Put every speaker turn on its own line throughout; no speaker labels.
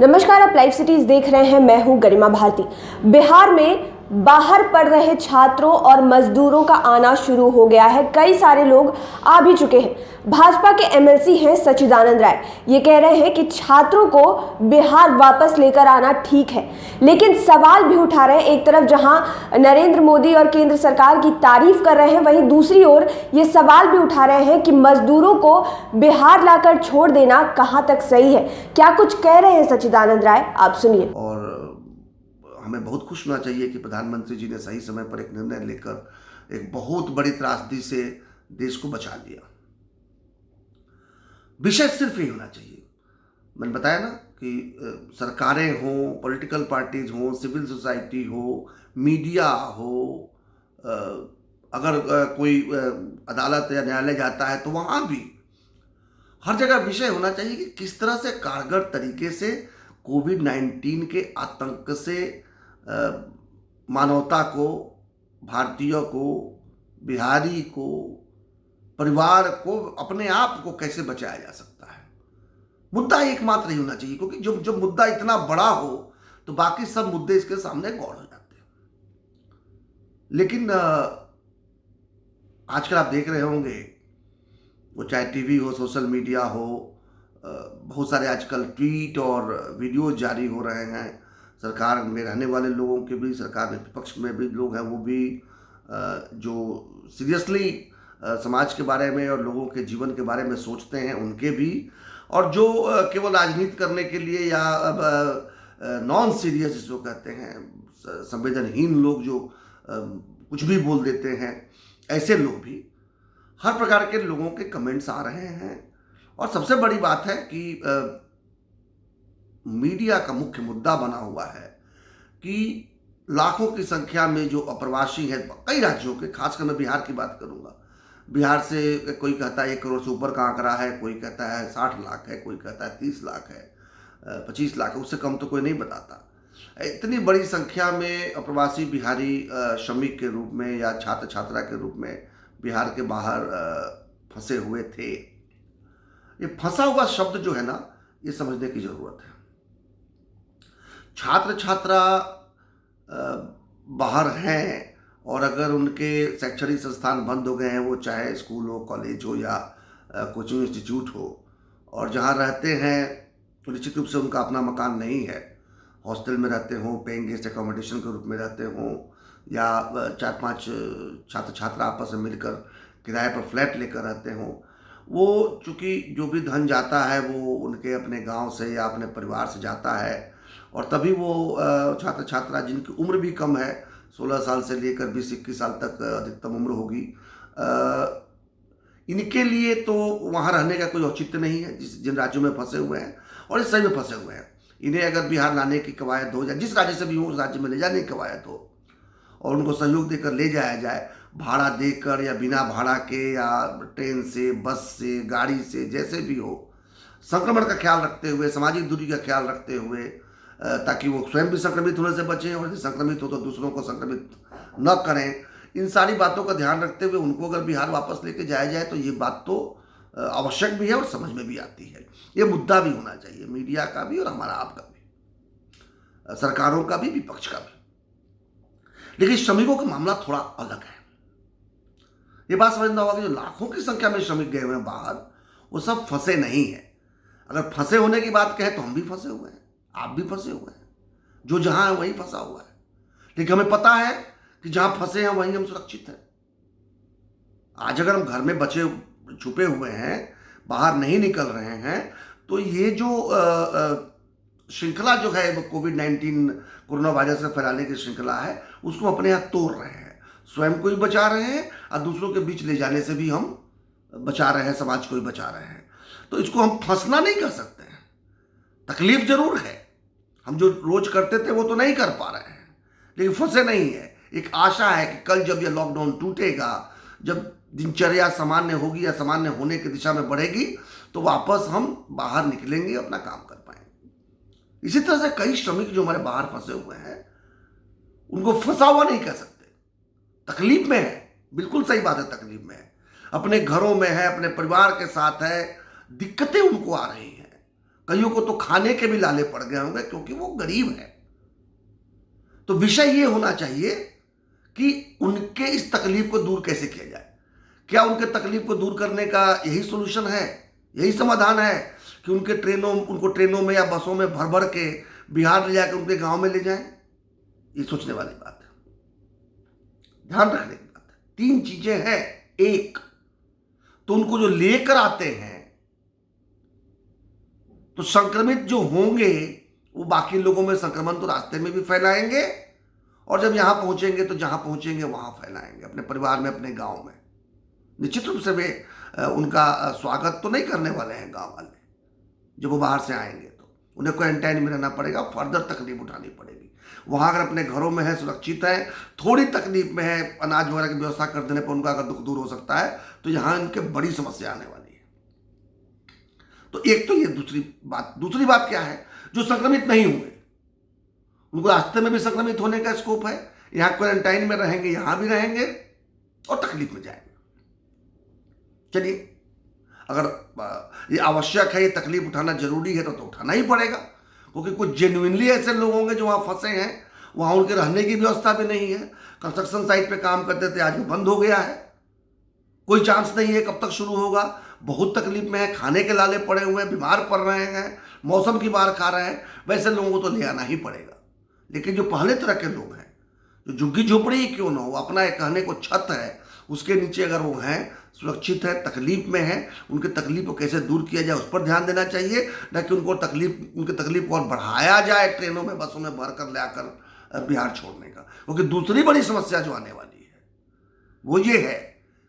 नमस्कार, आप live cities देख रहे हैं। मैं हूं गरिमा भारती। बिहार में बाहर पढ़ रहे छात्रों और मजदूरों का आना शुरू हो गया है। कई सारे लोग आ भी चुके हैं। भाजपा के एमएलसी हैं सच्चिदानंद राय। ये कह रहे हैं कि छात्रों को बिहार वापस लेकर आना ठीक है, लेकिन सवाल भी उठा रहे हैं। एक तरफ जहां नरेंद्र मोदी और केंद्र सरकार की तारीफ कर रहे हैं, वहीं दूसरी ओर ये सवाल भी उठा रहे हैं कि मजदूरों को बिहार लाकर छोड़ देना कहां तक सही है। क्या कुछ कह रहे हैं सच्चिदानंद राय, आप सुनिए।
और हमें बहुत खुश होना चाहिए कि प्रधानमंत्री जी ने सही समय पर एक निर्णय लेकर एक बहुत बड़ी त्रासदी से देश को बचा लिया। विषय सिर्फ ये होना चाहिए, मैंने बताया ना कि सरकारें हों, पॉलिटिकल पार्टीज हों, सिविल सोसाइटी हो, मीडिया हो, अगर कोई अदालत या न्यायालय जाता है तो वहाँ भी हर जगह विषय होना चाहिए कि किस तरह से कारगर तरीके से कोविड-19 के आतंक से मानवता को, भारतीयों को, बिहारी को, परिवार को, अपने आप को कैसे बचाया जा सकता है। मुद्दा एकमात्र ही होना चाहिए, क्योंकि जब मुद्दा इतना बड़ा हो तो बाकी सब मुद्दे इसके सामने गौण हो जाते हैं। लेकिन आजकल आप देख रहे होंगे, वो चाहे टीवी हो, सोशल मीडिया हो, बहुत सारे आजकल ट्वीट और वीडियो जारी हो रहे हैं। सरकार में रहने वाले लोगों के भी, सरकार में विपक्ष में भी लोग हैं, वो भी जो सीरियसली समाज के बारे में और लोगों के जीवन के बारे में सोचते हैं, उनके भी, और जो केवल राजनीति करने के लिए या नॉन सीरियस जिसको कहते हैं, संवेदनहीन लोग जो कुछ भी बोल देते हैं, ऐसे लोग भी, हर प्रकार के लोगों के कमेंट्स आ रहे हैं। और सबसे बड़ी बात है कि मीडिया का मुख्य मुद्दा बना हुआ है कि लाखों की संख्या में जो अप्रवासी हैं कई राज्यों के, खासकर मैं बिहार की बात करूंगा। बिहार से कोई कहता है 1 करोड़ से ऊपर का आंकड़ा है, कोई कहता है 60 लाख है, कोई कहता है 30 लाख है, 25 लाख है, उससे कम तो कोई नहीं बताता। इतनी बड़ी संख्या में अप्रवासी बिहारी श्रमिक के रूप में या छात्र छात्रा के रूप में बिहार के बाहर फंसे हुए थे। ये फंसा हुआ शब्द जो है ना, ये समझने की जरूरत है। छात्र छात्रा बाहर हैं, और अगर उनके शैक्षणिक संस्थान बंद हो गए हैं, वो चाहे स्कूल हो, कॉलेज हो या कोचिंग इंस्टीट्यूट हो, और जहाँ रहते हैं निश्चित रूप से उनका अपना मकान नहीं है, हॉस्टल में रहते हों, पेइंग गेस्ट एकोमोडेशन के रूप में रहते हों, या 4-5 छात्र छात्रा आपस में मिलकर किराए पर फ्लैट लेकर रहते हों, वो चूँकि जो भी धन जाता है वो उनके अपने गांव से या अपने परिवार से जाता है, और तभी वो छात्र छात्रा जिनकी उम्र भी कम है, 16 साल से लेकर 20-21 साल तक अधिकतम उम्र होगी, इनके लिए तो वहाँ रहने का कोई औचित्य नहीं है जिन राज्यों में फंसे हुए हैं, और इस सही में फंसे हुए हैं। इन्हें अगर बिहार लाने की कवायद हो, या जिस राज्य से भी हो उस राज्य में ले जाने की कवायद हो, और उनको सहयोग देकर ले जाया जाए, भाड़ा देकर या बिना भाड़ा के, या ट्रेन से, बस से, गाड़ी से, जैसे भी हो, संक्रमण का ख्याल रखते हुए, सामाजिक दूरी का ख्याल रखते हुए, ताकि वो स्वयं भी संक्रमित होने से बचें, और यदि संक्रमित हो तो दूसरों को संक्रमित न करें। इन सारी बातों का ध्यान रखते हुए उनको अगर बिहार वापस लेके जाया जाए तो ये बात तो आवश्यक भी है और समझ में भी आती है। ये मुद्दा भी होना चाहिए, मीडिया का भी और हमारा आपका भी, सरकारों का भी, विपक्ष का भी। लेकिन श्रमिकों का मामला थोड़ा अलग है। ये बात समझना होगा कि जो लाखों की संख्या में श्रमिक गए हुए हैं बाहर, वो सब फंसे नहीं हैं। अगर फंसे होने की बात कहें तो हम भी फंसे हुए हैं, आप भी फंसे हुए हैं, जो जहां है वहीं फंसा हुआ है। लेकिन हमें पता है कि जहां फंसे हैं वहीं हम सुरक्षित हैं। आज अगर हम घर में बचे छुपे हुए हैं, बाहर नहीं निकल रहे हैं, तो ये जो श्रृंखला जो है वो कोविड-19 कोरोना वायरस से फैलाने की श्रृंखला है, उसको अपने यहाँ तोड़ रहे हैं। स्वयं को भी बचा रहे हैं और दूसरों के बीच ले जाने से भी हम बचा रहे हैं, समाज को भी बचा रहे हैं। तो इसको हम फंसना नहीं कर सकते हैं। तकलीफ जरूर है, हम जो रोज करते थे वो तो नहीं कर पा रहे हैं, लेकिन फंसे नहीं है। एक आशा है कि कल जब यह लॉकडाउन टूटेगा, जब दिनचर्या सामान्य होगी या सामान्य होने की दिशा में बढ़ेगी, तो वापस हम बाहर निकलेंगे, अपना काम कर पाएंगे। इसी तरह से कई श्रमिक जो हमारे बाहर फंसे हुए हैं, उनको फंसा हुआ नहीं कह सकते, तकलीफ में है। बिल्कुल सही बात है, तकलीफ में है, अपने घरों में है, अपने परिवार के साथ है, दिक्कतें उनको आ रही हैं, कईयों को तो खाने के भी लाले पड़ गए होंगे क्योंकि वो गरीब है। तो विषय ये होना चाहिए कि उनके इस तकलीफ को दूर कैसे किया जाए। क्या उनके तकलीफ को दूर करने का यही सोल्यूशन है, यही समाधान है कि उनको ट्रेनों में या बसों में भर भर के बिहार ले जाकर उनके गांव में ले जाएं? ये सोचने वाली बात है, ध्यान रखने की बात है। 3 चीजें हैं। एक तो उनको जो लेकर आते हैं तो संक्रमित जो होंगे वो बाकी लोगों में संक्रमण तो रास्ते में भी फैलाएंगे और जब यहां पहुंचेंगे तो जहां पहुंचेंगे वहां फैलाएंगे अपने परिवार में, अपने गांव में। निश्चित रूप से वे उनका स्वागत तो नहीं करने वाले हैं गांव वाले। जब वो बाहर से आएंगे तो उन्हें क्वारंटाइन में रहना पड़ेगा, फर्दर तकलीफ उठानी पड़ेगी। वहां अगर अपने घरों में है, सुरक्षित है, थोड़ी तकलीफ में है, अनाज वगैरह की व्यवस्था कर देने पर उनका अगर दुख दूर हो सकता है, तो यहां इनके बड़ी समस्या आने वाली है। तो एक तो ये दूसरी बात क्या है, जो संक्रमित नहीं हुए उनको रास्ते में भी संक्रमित होने का स्कोप है। यहां क्वारंटाइन में रहेंगे, यहां भी रहेंगे और तकलीफ में जाएंगे। चलिए, अगर ये आवश्यक है, ये तकलीफ उठाना जरूरी है तो उठाना ही पड़ेगा, क्योंकि कुछ जेन्युइनली ऐसे लोग होंगे जो वहां फंसे हैं, वहां उनके रहने की व्यवस्था भी नहीं है। कंस्ट्रक्शन साइट पे काम करते थे, आज वो बंद हो गया है, कोई चांस नहीं है कब तक शुरू होगा। बहुत तकलीफ में है, खाने के लाले पड़े हुए हैं, बीमार पड़ रहे हैं, मौसम की मार खा रहे हैं। वैसे लोगों को तो ले आना ही पड़ेगा। लेकिन जो पहले तरह के लोग हैं, जो झुग्गी झोपड़ी ही क्यों ना हो, अपना एक कहने को छत है, उसके नीचे अगर वो हैं, सुरक्षित है, तकलीफ में है, उनकी तकलीफ को कैसे दूर किया जाए उस पर ध्यान देना चाहिए, न कि उनकी तकलीफ को और बढ़ाया जाए ट्रेनों में, बसों में भर कर ले आकर बिहार छोड़ने का। क्योंकि दूसरी बड़ी समस्या जो आने वाली है वो ये है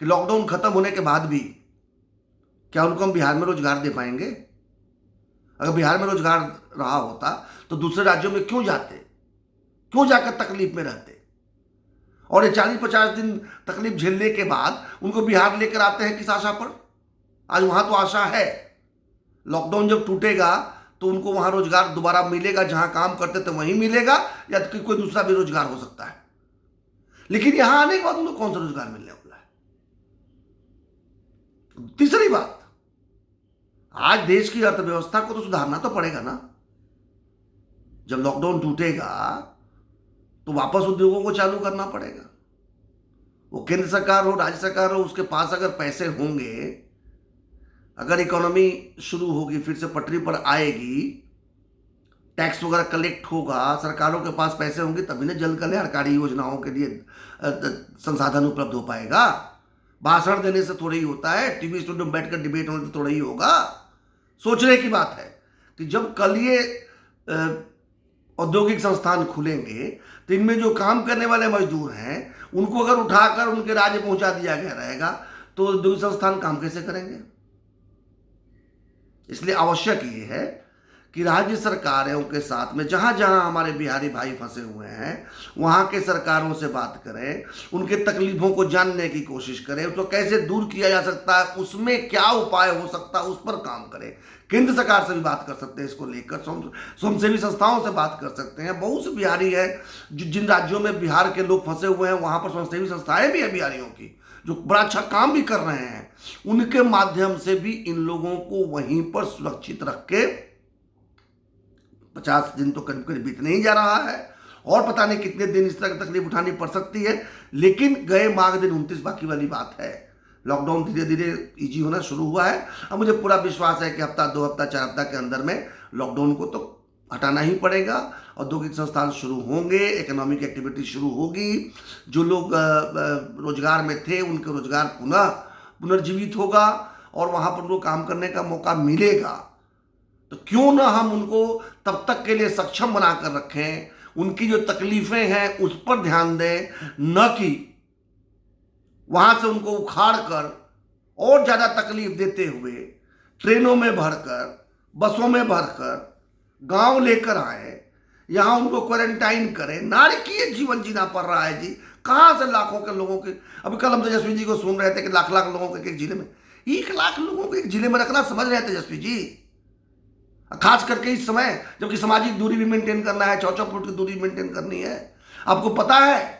कि लॉकडाउन खत्म होने के बाद भी क्या उनको हम बिहार में रोजगार दे पाएंगे? अगर बिहार में रोजगार रहा होता तो दूसरे राज्यों में क्यों जाते, क्यों जाकर तकलीफ में रहते? और ये 40-50 दिन तकलीफ झेलने के बाद उनको बिहार लेकर आते हैं किस आशा पर? आज वहां तो आशा है लॉकडाउन जब टूटेगा तो उनको वहां रोजगार दोबारा मिलेगा, जहां काम करते थे वहीं मिलेगा, या तो कोई दूसरा भी रोजगार हो सकता है। लेकिन यहां आने के बाद उनको कौन सा रोजगार मिलने वाला है? तीसरी बात, आज देश की अर्थव्यवस्था को तो सुधारना तो पड़ेगा ना। जब लॉकडाउन टूटेगा तो वापस उद्योगों को चालू करना पड़ेगा। वो केंद्र सरकार हो, राज्य सरकार हो, उसके पास अगर पैसे होंगे, अगर इकोनॉमी शुरू होगी, फिर से पटरी पर आएगी, टैक्स वगैरह कलेक्ट होगा, सरकारों के पास पैसे होंगे, तभी ना जन कल्याणकारी योजनाओं के लिए संसाधन उपलब्ध हो पाएगा। भाषण देने से थोड़ा ही होता है, टीवी स्टूडियो में बैठकर डिबेट होने से थोड़ा ही होगा। सोचने की बात है कि जब कल ये औद्योगिक संस्थान खुलेंगे तो इनमें जो काम करने वाले मजदूर हैं उनको अगर उठाकर उनके राज्य पहुंचा दिया गया रहेगा तो औद्योगिक संस्थान काम कैसे करेंगे? इसलिए आवश्यक ये है कि राज्य सरकारों के साथ में जहां जहां हमारे बिहारी भाई फंसे हुए हैं वहां के सरकारों से बात करें, उनके तकलीफों को जानने की कोशिश करें, उसको कैसे दूर किया जा सकता है, उसमें क्या उपाय हो सकता है, उस पर काम करें। केंद्र सरकार से भी बात कर सकते हैं इसको लेकर, स्वयंसेवी संस्थाओं से बात कर सकते हैं। बहुत से बिहारी है जिन राज्यों में बिहार के लोग फंसे हुए हैं वहां पर स्वयंसेवी संस्थाएं भी है बिहारियों की, जो बड़ा अच्छा काम भी कर रहे हैं। उनके माध्यम से भी इन लोगों को वहीं पर सुरक्षित रख के 50 दिन तो करीब करीब बीतने ही जा रहा है और पता नहीं कितने दिन इस तरह की तकलीफ उठानी पड़ सकती है। लेकिन गए माह दिन 29 बाकी वाली बात है। लॉकडाउन धीरे धीरे इजी होना शुरू हुआ है। अब मुझे पूरा विश्वास है कि हफ्ता, 2 हफ्ता, 4 हफ्ता के अंदर में लॉकडाउन को तो हटाना ही पड़ेगा। औद्योगिक संस्थान शुरू होंगे, इकोनॉमिक एक्टिविटी शुरू होगी, जो लोग रोजगार में थे उनके रोजगार पुनर्जीवित होगा और वहाँ पर उनको काम करने का मौका मिलेगा। तो क्यों ना हम उनको तब तक के लिए सक्षम बनाकर रखें, उनकी जो तकलीफें हैं उस पर ध्यान दें, न कि वहां से उनको उखाड़ कर और ज़्यादा तकलीफ देते हुए ट्रेनों में भरकर, बसों में भरकर गांव लेकर आए, यहां उनको क्वारंटाइन करें। नारकीय जीवन जीना पड़ रहा है जी। कहां से लाखों के लोगों के, अभी कल हम तेजस्वी जी को सुन रहे थे कि लाख लाख लोगों को एक जिले में, 1 लाख लोगों को एक जिले में रखना समझ रहे थे तेजस्वी जी। खास करके इस समय जबकि सामाजिक दूरी भी मेंटेन करना है, 4-4 फुट की दूरी मेंटेन करनी है। आपको पता है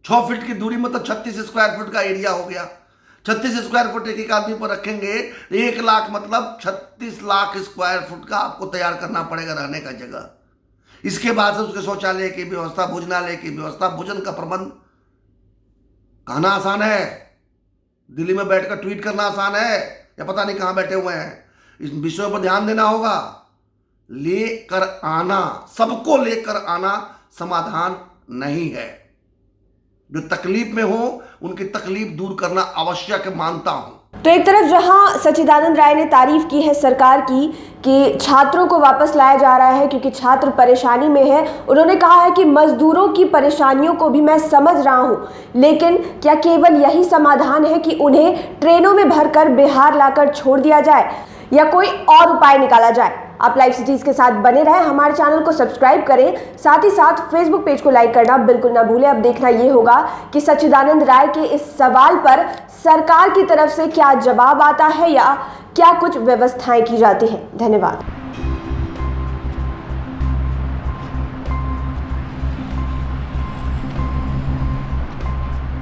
6 फीट की दूरी मतलब 36 स्क्वायर फुट का एरिया हो गया। 36 स्क्वायर फुट एक आदमी पर रखेंगे तो 1 लाख मतलब 36 लाख स्क्वायर फुट का आपको तैयार करना पड़ेगा रहने का जगह। इसके बाद से उसके शौचालय की व्यवस्था, भोजनालय की व्यवस्था, भोजन का प्रबंध। कहना आसान है, दिल्ली में बैठकर ट्वीट करना आसान है, या पता नहीं कहां बैठे हुए हैं। इस विषयों पर ध्यान देना होगा। लेकर आना, सबको लेकर आना समाधान नहीं है। जो तकलीफ में हो उनकी तकलीफ दूर करना आवश्यक मानता हूं।
तो एक तरफ जहां सच्चिदानंद राय ने तारीफ की है सरकार की कि छात्रों को वापस लाया जा रहा है क्योंकि छात्र परेशानी में है, उन्होंने कहा है कि मजदूरों की परेशानियों को भी मैं समझ रहा हूं, लेकिन क्या केवल यही समाधान है कि उन्हें ट्रेनों में भरकर बिहार लाकर छोड़ दिया जाए या कोई और उपाय निकाला जाए? आप लाइव सिटीज के साथ बने रहें, हमारे चैनल को सब्सक्राइब करें, साथ ही साथ फेसबुक पेज को लाइक करना बिल्कुल ना भूलें। अब देखना ये होगा कि सच्चिदानंद राय के इस सवाल पर सरकार की तरफ से क्या जवाब आता है या क्या कुछ व्यवस्थाएं की जाती हैं। धन्यवाद।